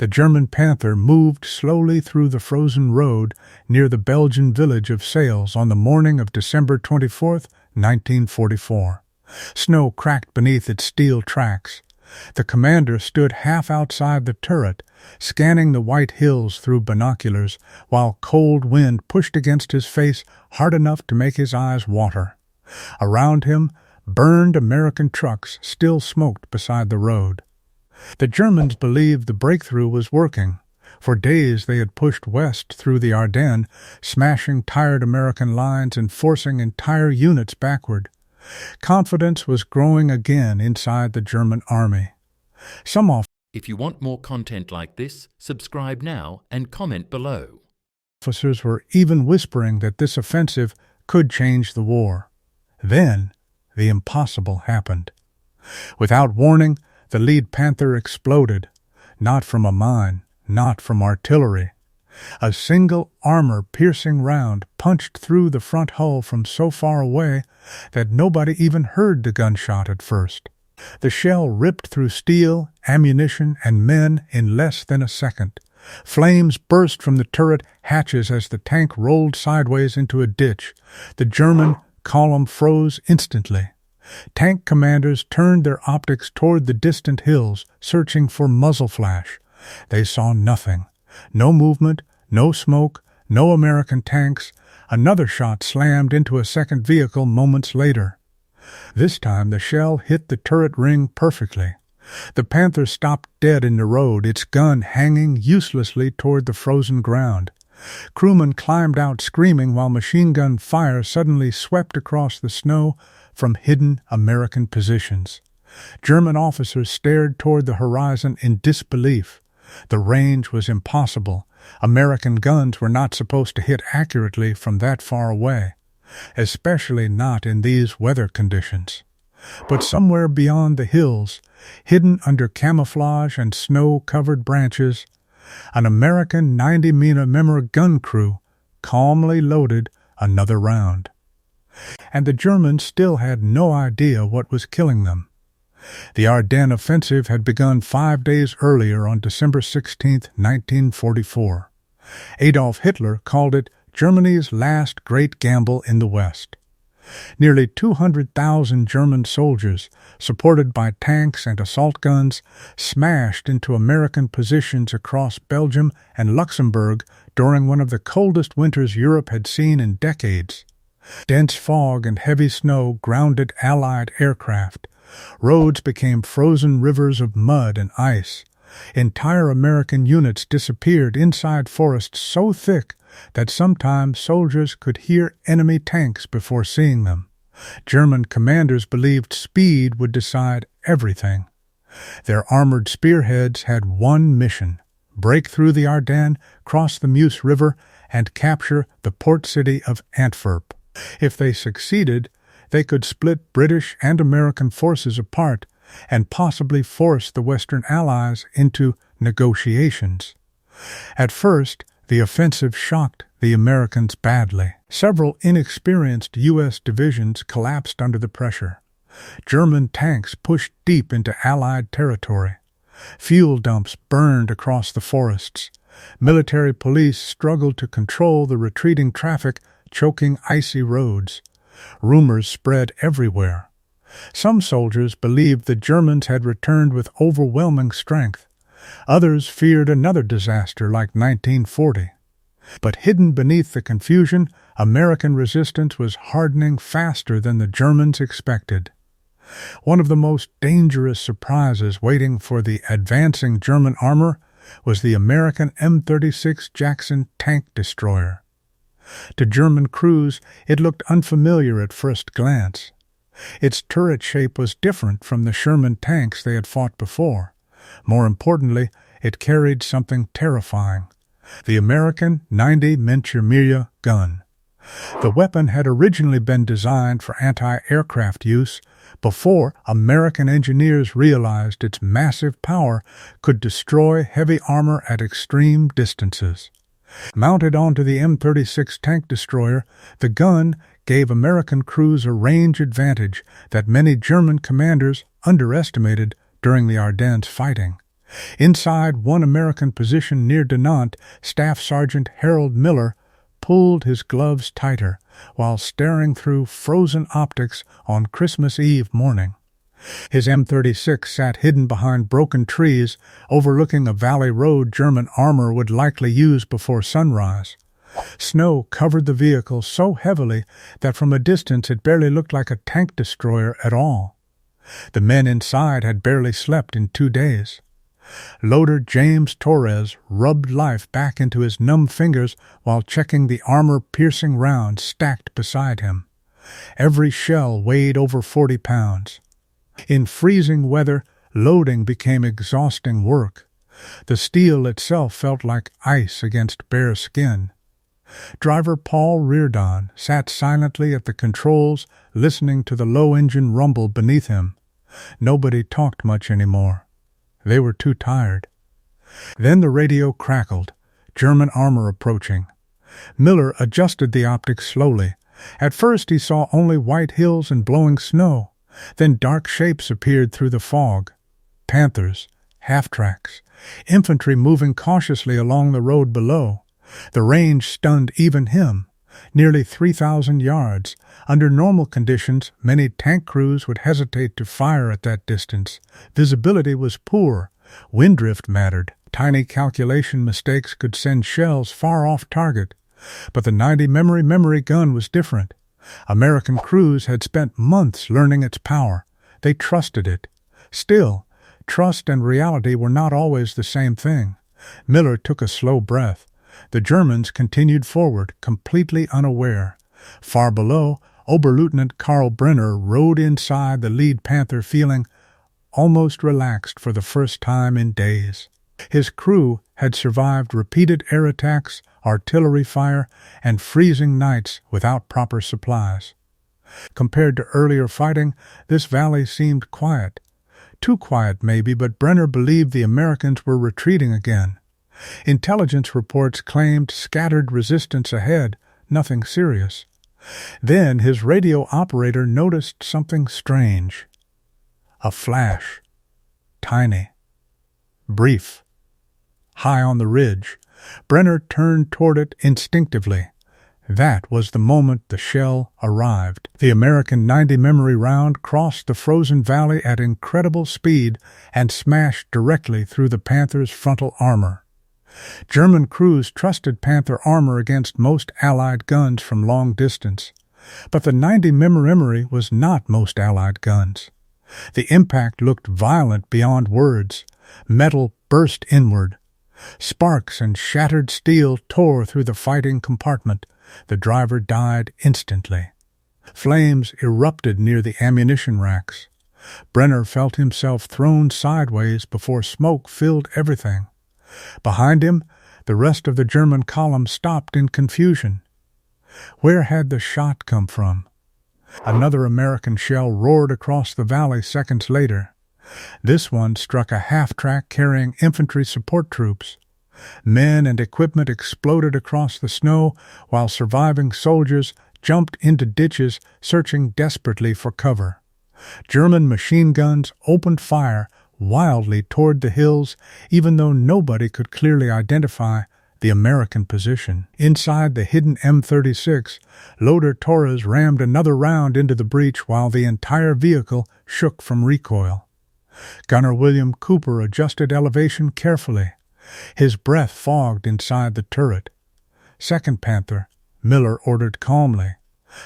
The German Panther moved slowly through the frozen road near the Belgian village of Sales on the morning of December 24, 1944. Snow cracked beneath its steel tracks. The commander stood half outside the turret, scanning the white hills through binoculars, while cold wind pushed against his face hard enough to make his eyes water. Around him, burned American trucks still smoked beside the road. The Germans believed the breakthrough was working. For days they had pushed west through the Ardennes, smashing tired American lines and forcing entire units backward. Confidence was growing again inside the German army. If you want more content like this, subscribe now and comment below. Officers were even whispering that this offensive could change the war. Then, the impossible happened. Without warning, the lead Panther exploded, not from a mine, not from artillery. A single armor-piercing round punched through the front hull from so far away that nobody even heard the gunshot at first. The shell ripped through steel, ammunition, and men in less than a second. Flames burst from the turret hatches as the tank rolled sideways into a ditch. The German column froze instantly. Tank commanders turned their optics toward the distant hills, searching for muzzle flash. They saw nothing. No movement, no smoke, no American tanks. Another shot slammed into a second vehicle moments later. This time the shell hit the turret ring perfectly. The Panther stopped dead in the road, its gun hanging uselessly toward the frozen ground. Crewmen climbed out screaming while machine gun fire suddenly swept across the snow from hidden American positions. German officers stared toward the horizon in disbelief. The range was impossible. American guns were not supposed to hit accurately from that far away, especially not in these weather conditions. But somewhere beyond the hills, hidden under camouflage and snow-covered branches, an American 90mm gun crew calmly loaded another round. And the Germans still had no idea what was killing them. The Ardennes offensive had begun 5 days earlier on December 16, 1944. Adolf Hitler called it Germany's last great gamble in the West. Nearly 200,000 German soldiers, supported by tanks and assault guns, smashed into American positions across Belgium and Luxembourg during one of the coldest winters Europe had seen in decades. Dense fog and heavy snow grounded Allied aircraft. Roads became frozen rivers of mud and ice. Entire American units disappeared inside forests so thick that sometimes soldiers could hear enemy tanks before seeing them. German commanders believed speed would decide everything. Their armored spearheads had one mission: break through the Ardennes, cross the Meuse River, and capture the port city of Antwerp. If they succeeded, they could split British and American forces apart and possibly force the Western Allies into negotiations. At first, the offensive shocked the Americans badly. Several inexperienced U.S. divisions collapsed under the pressure. German tanks pushed deep into Allied territory. Fuel dumps burned across the forests. Military police struggled to control the retreating traffic, choking icy roads. Rumors spread everywhere. Some soldiers believed the Germans had returned with overwhelming strength. Others feared another disaster like 1940. But hidden beneath the confusion, American resistance was hardening faster than the Germans expected. One of the most dangerous surprises waiting for the advancing German armor was the American M36 Jackson tank destroyer. To German crews, it looked unfamiliar at first glance. Its turret shape was different from the Sherman tanks they had fought before. More importantly, it carried something terrifying: the American 90mm gun. The weapon had originally been designed for anti-aircraft use before American engineers realized its massive power could destroy heavy armor at extreme distances. Mounted onto the M36 tank destroyer, the gun gave American crews a range advantage that many German commanders underestimated during the Ardennes fighting. Inside one American position near Dinant, Staff Sergeant Harold Miller pulled his gloves tighter while staring through frozen optics on Christmas Eve morning. His M36 sat hidden behind broken trees, overlooking a valley road German armor would likely use before sunrise. Snow covered the vehicle so heavily that from a distance it barely looked like a tank destroyer at all. The men inside had barely slept in 2 days. Loader James Torres rubbed life back into his numb fingers while checking the armor-piercing rounds stacked beside him. Every shell weighed over 40 pounds. In freezing weather, loading became exhausting work. The steel itself felt like ice against bare skin. Driver Paul Reardon sat silently at the controls, listening to the low engine rumble beneath him. Nobody talked much anymore. They were too tired. Then the radio crackled, German armor approaching. Miller adjusted the optics slowly. At first he saw only white hills and blowing snow. Then dark shapes appeared through the fog. Panthers, half-tracks, infantry moving cautiously along the road below. The range stunned even him. Nearly 3,000 yards. Under normal conditions, many tank crews would hesitate to fire at that distance. Visibility was poor. Wind drift mattered. Tiny calculation mistakes could send shells far off target. But the 90 memory gun was different. American crews had spent months learning its power. They trusted it. Still, trust and reality were not always the same thing. Miller took a slow breath. The Germans continued forward, completely unaware. Far below, Oberleutnant Karl Brenner rode inside the lead Panther feeling almost relaxed for the first time in days. His crew had survived repeated air attacks, artillery fire, and freezing nights without proper supplies. Compared to earlier fighting, this valley seemed quiet. Too quiet, maybe, but Brenner believed the Americans were retreating again. Intelligence reports claimed scattered resistance ahead, nothing serious. Then his radio operator noticed something strange. A flash. Tiny. Brief. High on the ridge. Brenner turned toward it instinctively. That was the moment the shell arrived. The American 90 memory round crossed the frozen valley at incredible speed and smashed directly through the Panther's frontal armor. German crews trusted Panther armor against most Allied guns from long distance. But the 90 memory was not most Allied guns. The impact looked violent beyond words. Metal burst inward. Sparks and shattered steel tore through the fighting compartment. The driver died instantly. Flames erupted near the ammunition racks. Brenner felt himself thrown sideways before smoke filled everything. Behind him, the rest of the German column stopped in confusion. Where had the shot come from? Another American shell roared across the valley seconds later. This one struck a half-track carrying infantry support troops. Men and equipment exploded across the snow while surviving soldiers jumped into ditches searching desperately for cover. German machine guns opened fire wildly toward the hills, even though nobody could clearly identify the American position. Inside the hidden M36, Loader Torres rammed another round into the breach while the entire vehicle shook from recoil. Gunner William Cooper adjusted elevation carefully. His breath fogged inside the turret. "Second Panther," Miller ordered calmly.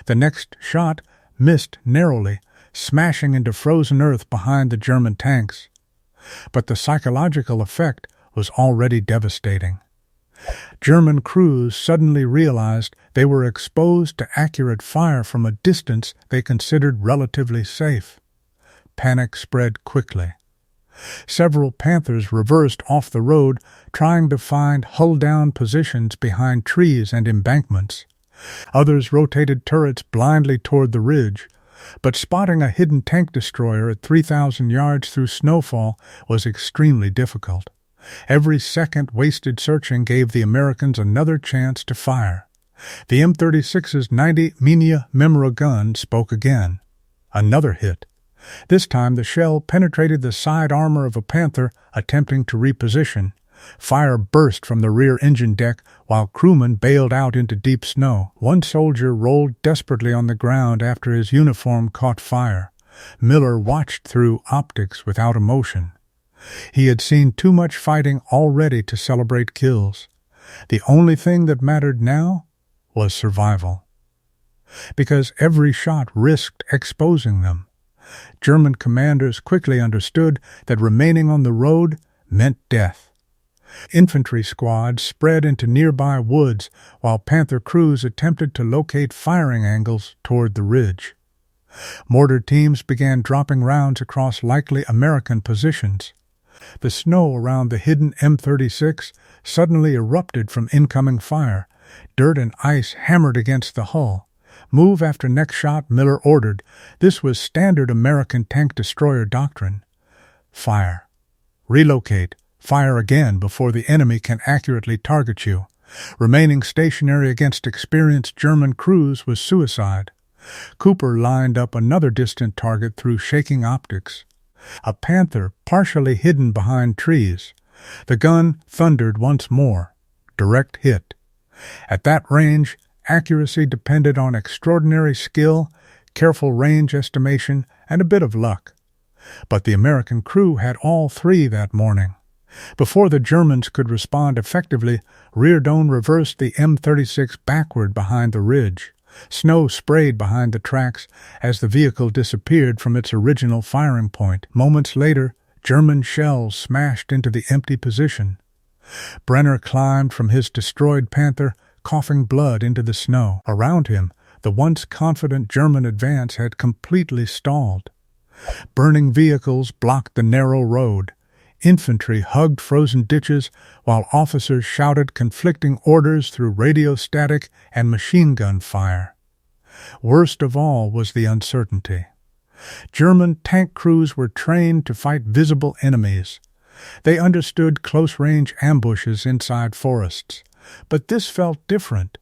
The next shot missed narrowly, smashing into frozen earth behind the German tanks. But the psychological effect was already devastating. German crews suddenly realized they were exposed to accurate fire from a distance they considered relatively safe. Panic spread quickly. Several Panthers reversed off the road, trying to find hull-down positions behind trees and embankments. Others rotated turrets blindly toward the ridge, but spotting a hidden tank destroyer at 3,000 yards through snowfall was extremely difficult. Every second wasted searching gave the Americans another chance to fire. The M36's 90 Memora gun spoke again. Another hit. This time the shell penetrated the side armor of a Panther attempting to reposition. Fire burst from the rear engine deck while crewmen bailed out into deep snow. One soldier rolled desperately on the ground after his uniform caught fire. Miller watched through optics without emotion. He had seen too much fighting already to celebrate kills. The only thing that mattered now was survival. Because every shot risked exposing them. German commanders quickly understood that remaining on the road meant death. Infantry squads spread into nearby woods while Panther crews attempted to locate firing angles toward the ridge. Mortar teams began dropping rounds across likely American positions. The snow around the hidden M36 suddenly erupted from incoming fire. Dirt and ice hammered against the hull. Move after next shot, Miller ordered. This was standard American tank destroyer doctrine. Fire. Relocate. Fire again before the enemy can accurately target you. Remaining stationary against experienced German crews was suicide. Cooper lined up another distant target through shaking optics. A Panther partially hidden behind trees. The gun thundered once more. Direct hit. At that range, accuracy depended on extraordinary skill, careful range estimation, and a bit of luck. But the American crew had all three that morning. Before the Germans could respond effectively, Reardon reversed the M36 backward behind the ridge. Snow sprayed behind the tracks as the vehicle disappeared from its original firing point. Moments later, German shells smashed into the empty position. Brenner climbed from his destroyed Panther, coughing blood into the snow. Around him, the once confident German advance had completely stalled. Burning vehicles blocked the narrow road. Infantry hugged frozen ditches while officers shouted conflicting orders through radio static and machine gun fire. Worst of all was the uncertainty. German tank crews were trained to fight visible enemies. They understood close-range ambushes inside forests. But this felt different.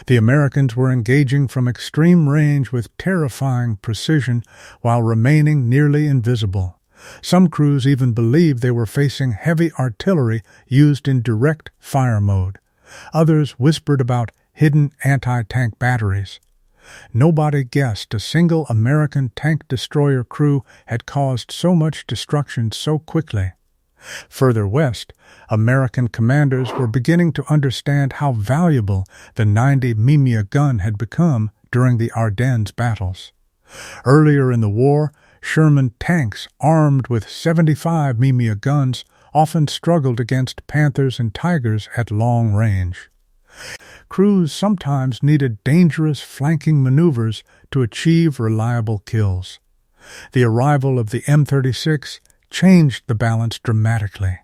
The Americans were engaging from extreme range with terrifying precision while remaining nearly invisible. Some crews even believed they were facing heavy artillery used in direct fire mode. Others whispered about hidden anti-tank batteries. Nobody guessed a single American tank destroyer crew had caused so much destruction so quickly. Further west, American commanders were beginning to understand how valuable the 90 mm gun had become during the Ardennes battles. Earlier in the war, Sherman tanks armed with 75 mm guns often struggled against Panthers and Tigers at long range. Crews sometimes needed dangerous flanking maneuvers to achieve reliable kills. The arrival of the M36 changed the balance dramatically.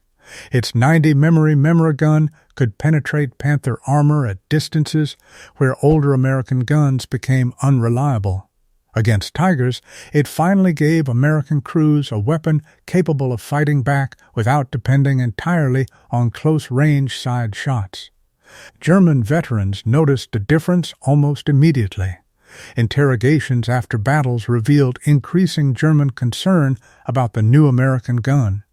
Its 90 memory gun could penetrate Panther armor at distances where older American guns became unreliable. Against Tigers, it finally gave American crews a weapon capable of fighting back without depending entirely on close-range side shots. German veterans noticed the difference almost immediately. Interrogations after battles revealed increasing German concern about the new American gun.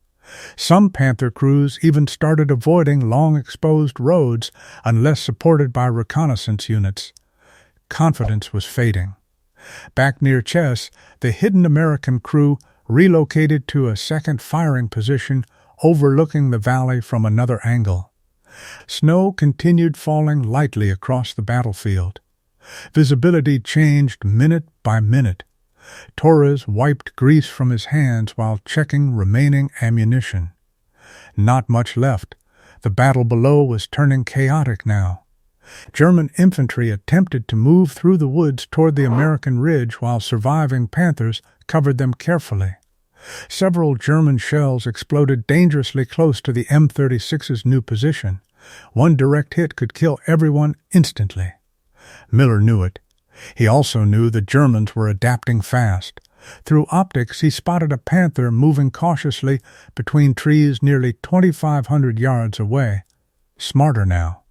Some Panther crews even started avoiding long-exposed roads unless supported by reconnaissance units. Confidence was fading. Back near Chess, the hidden American crew relocated to a second firing position overlooking the valley from another angle. Snow continued falling lightly across the battlefield. Visibility changed minute by minute. Torres wiped grease from his hands while checking remaining ammunition. Not much left. The battle below was turning chaotic now. German infantry attempted to move through the woods toward the American ridge while surviving Panthers covered them carefully. Several German shells exploded dangerously close to the M36's new position. One direct hit could kill everyone instantly. Miller knew it. He also knew the Germans were adapting fast. Through optics, he spotted a Panther moving cautiously between trees nearly 2,500 yards away. Smarter now.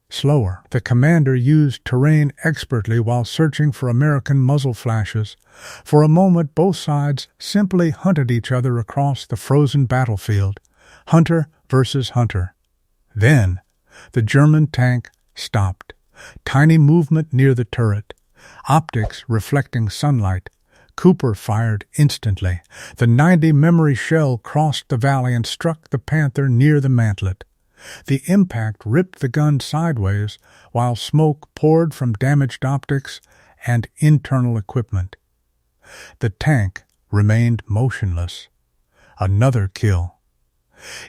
slower. The commander used terrain expertly while searching for American muzzle flashes. For a moment, both sides simply hunted each other across the frozen battlefield, hunter versus hunter. Then, the German tank stopped. Tiny movement near the turret. Optics reflecting sunlight. Cooper fired instantly. The 90 memory shell crossed the valley and struck the Panther near the mantlet. The impact ripped the gun sideways, while smoke poured from damaged optics and internal equipment. The tank remained motionless. Another kill.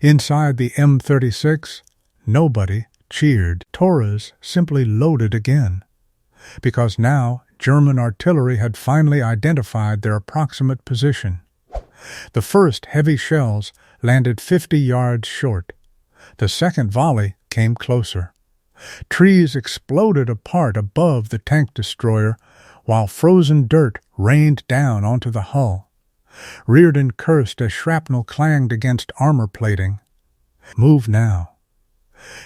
Inside the M36, nobody cheered. Torres simply loaded again, because now German artillery had finally identified their approximate position. The first heavy shells landed 50 yards short. The second volley came closer. Trees exploded apart above the tank destroyer, while frozen dirt rained down onto the hull. Reardon cursed as shrapnel clanged against armor plating. Move now.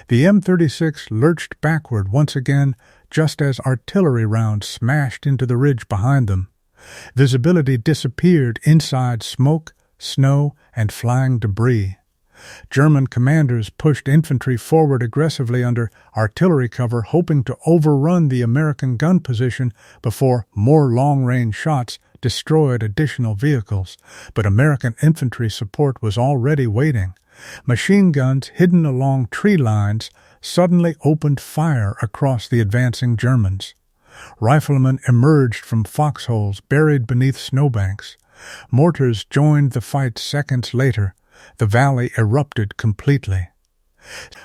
The M36 lurched backward once again, just as artillery rounds smashed into the ridge behind them. Visibility disappeared inside smoke, snow, and flying debris. German commanders pushed infantry forward aggressively under artillery cover, hoping to overrun the American gun position before more long-range shots destroyed additional vehicles. But American infantry support was already waiting. Machine guns hidden along tree lines suddenly opened fire across the advancing Germans. Riflemen emerged from foxholes buried beneath snowbanks. Mortars joined the fight seconds later. The valley erupted completely.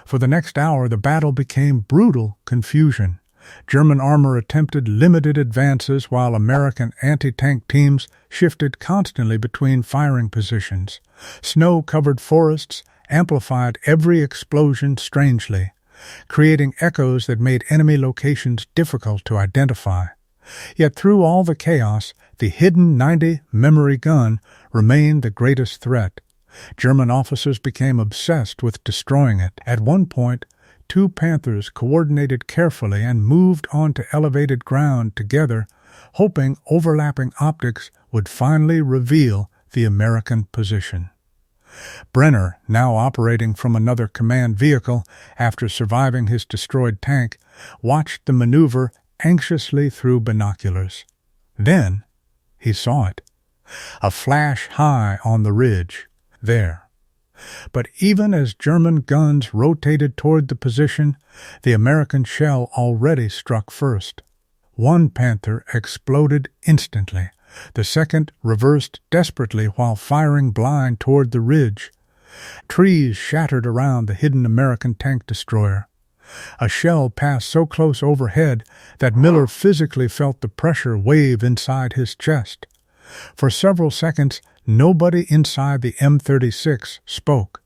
For the next hour, the battle became brutal confusion. German armor attempted limited advances while American anti-tank teams shifted constantly between firing positions. Snow-covered forests amplified every explosion strangely, creating echoes that made enemy locations difficult to identify. Yet through all the chaos, the hidden 90 memory gun remained the greatest threat. German officers became obsessed with destroying it. At one point, 2 Panthers coordinated carefully and moved onto elevated ground together, hoping overlapping optics would finally reveal the American position. Brenner, now operating from another command vehicle after surviving his destroyed tank, watched the maneuver anxiously through binoculars. Then he saw it. A flash high on the ridge. There. But even as German guns rotated toward the position, the American shell already struck first. One Panther exploded instantly. The second reversed desperately while firing blind toward the ridge. Trees shattered around the hidden American tank destroyer. A shell passed so close overhead that Miller physically felt the pressure wave inside his chest. For several seconds, nobody inside the M36 spoke.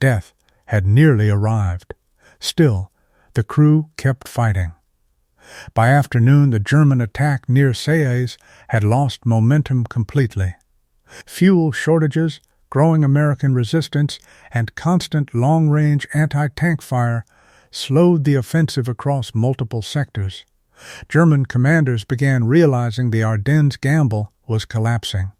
Death had nearly arrived. Still, the crew kept fighting. By afternoon, the German attack near Sayes had lost momentum completely. Fuel shortages, growing American resistance, and constant long-range anti-tank fire slowed the offensive across multiple sectors. German commanders began realizing the Ardennes gamble was collapsing.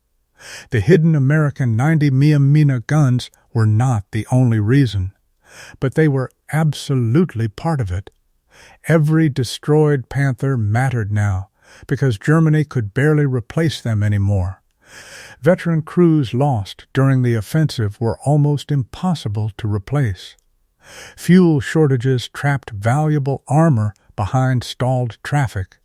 The hidden American 90 mm guns were not the only reason, but they were absolutely part of it. Every destroyed Panther mattered now, because Germany could barely replace them anymore. Veteran crews lost during the offensive were almost impossible to replace. Fuel shortages trapped valuable armor behind stalled traffic.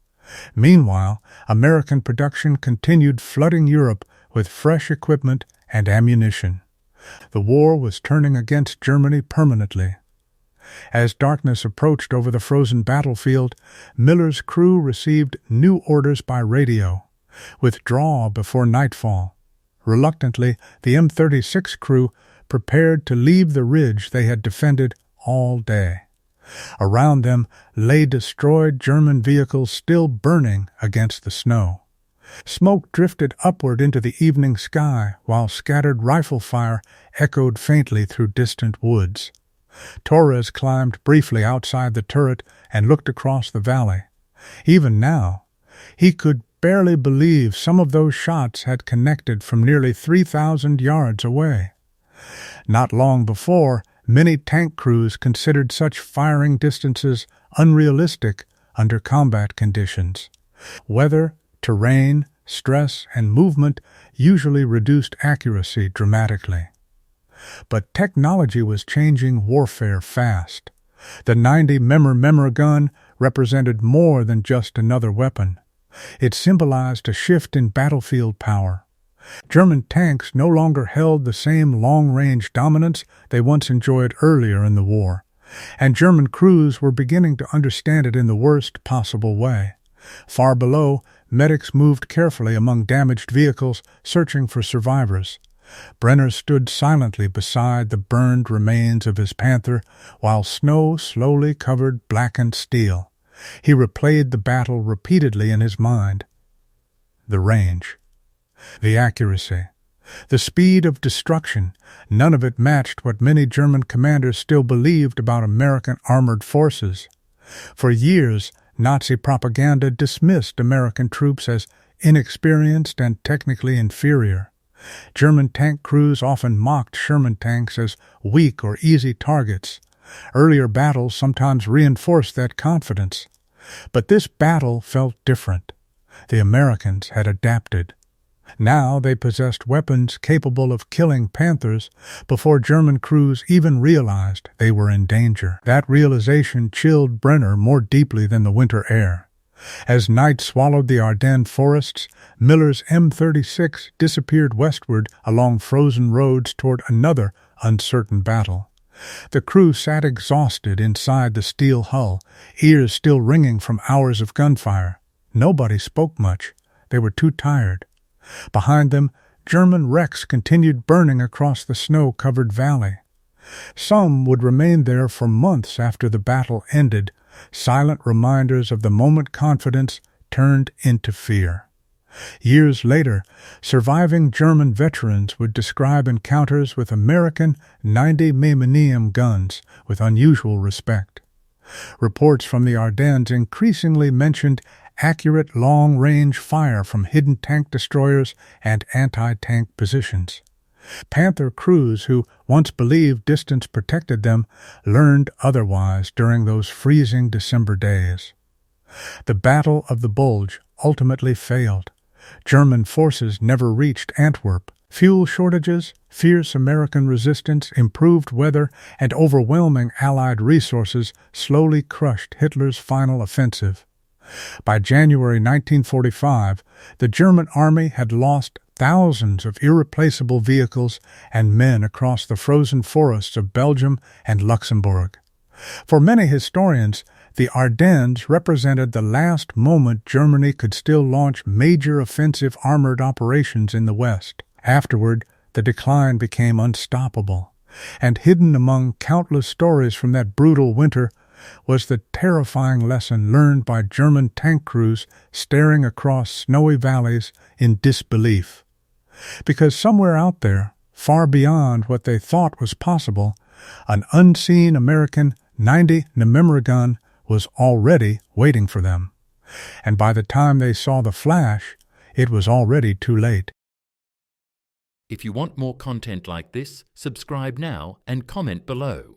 Meanwhile, American production continued flooding Europe with fresh equipment and ammunition. The war was turning against Germany permanently. As darkness approached over the frozen battlefield, Miller's crew received new orders by radio. Withdraw before nightfall. Reluctantly, the M36 crew prepared to leave the ridge they had defended all day. Around them lay destroyed German vehicles still burning against the snow. Smoke drifted upward into the evening sky, while scattered rifle fire echoed faintly through distant woods. Torres climbed briefly outside the turret and looked across the valley. Even now, he could barely believe some of those shots had connected from nearly 3,000 yards away. Not long before, many tank crews considered such firing distances unrealistic under combat conditions. Weather, terrain, stress, and movement usually reduced accuracy dramatically. But technology was changing warfare fast. The 90 mm gun represented more than just another weapon. It symbolized a shift in battlefield power. German tanks no longer held the same long-range dominance they once enjoyed earlier in the war, and German crews were beginning to understand it in the worst possible way. Far below, medics moved carefully among damaged vehicles, searching for survivors. Brenner stood silently beside the burned remains of his Panther, while snow slowly covered blackened steel. He replayed the battle repeatedly in his mind. The range, the accuracy, the speed of destruction, none of it matched what many German commanders still believed about American armored forces. For years, Nazi propaganda dismissed American troops as inexperienced and technically inferior. German tank crews often mocked Sherman tanks as weak or easy targets. Earlier battles sometimes reinforced that confidence. But this battle felt different. The Americans had adapted. Now they possessed weapons capable of killing Panthers before German crews even realized they were in danger. That realization chilled Brenner more deeply than the winter air. As night swallowed the Ardennes forests, Miller's M36 disappeared westward along frozen roads toward another uncertain battle. The crew sat exhausted inside the steel hull, ears still ringing from hours of gunfire. Nobody spoke much. They were too tired. Behind them, German wrecks continued burning across the snow-covered valley. Some would remain there for months after the battle ended, silent reminders of the moment confidence turned into fear. Years later, surviving German veterans would describe encounters with American 90 mm guns with unusual respect. Reports from the Ardennes increasingly mentioned accurate long-range fire from hidden tank destroyers and anti-tank positions. Panther crews who once believed distance protected them learned otherwise during those freezing December days. The Battle of the Bulge ultimately failed. German forces never reached Antwerp. Fuel shortages, fierce American resistance, improved weather, and overwhelming Allied resources slowly crushed Hitler's final offensive. By January 1945, the German army had lost thousands of irreplaceable vehicles and men across the frozen forests of Belgium and Luxembourg. For many historians, the Ardennes represented the last moment Germany could still launch major offensive armored operations in the West. Afterward, the decline became unstoppable, and hidden among countless stories from that brutal winter was the terrifying lesson learned by German tank crews staring across snowy valleys in disbelief. Because somewhere out there, far beyond what they thought was possible, an unseen American 90 mm gun was already waiting for them. And by the time they saw the flash, it was already too late. If you want more content like this, subscribe now and comment below.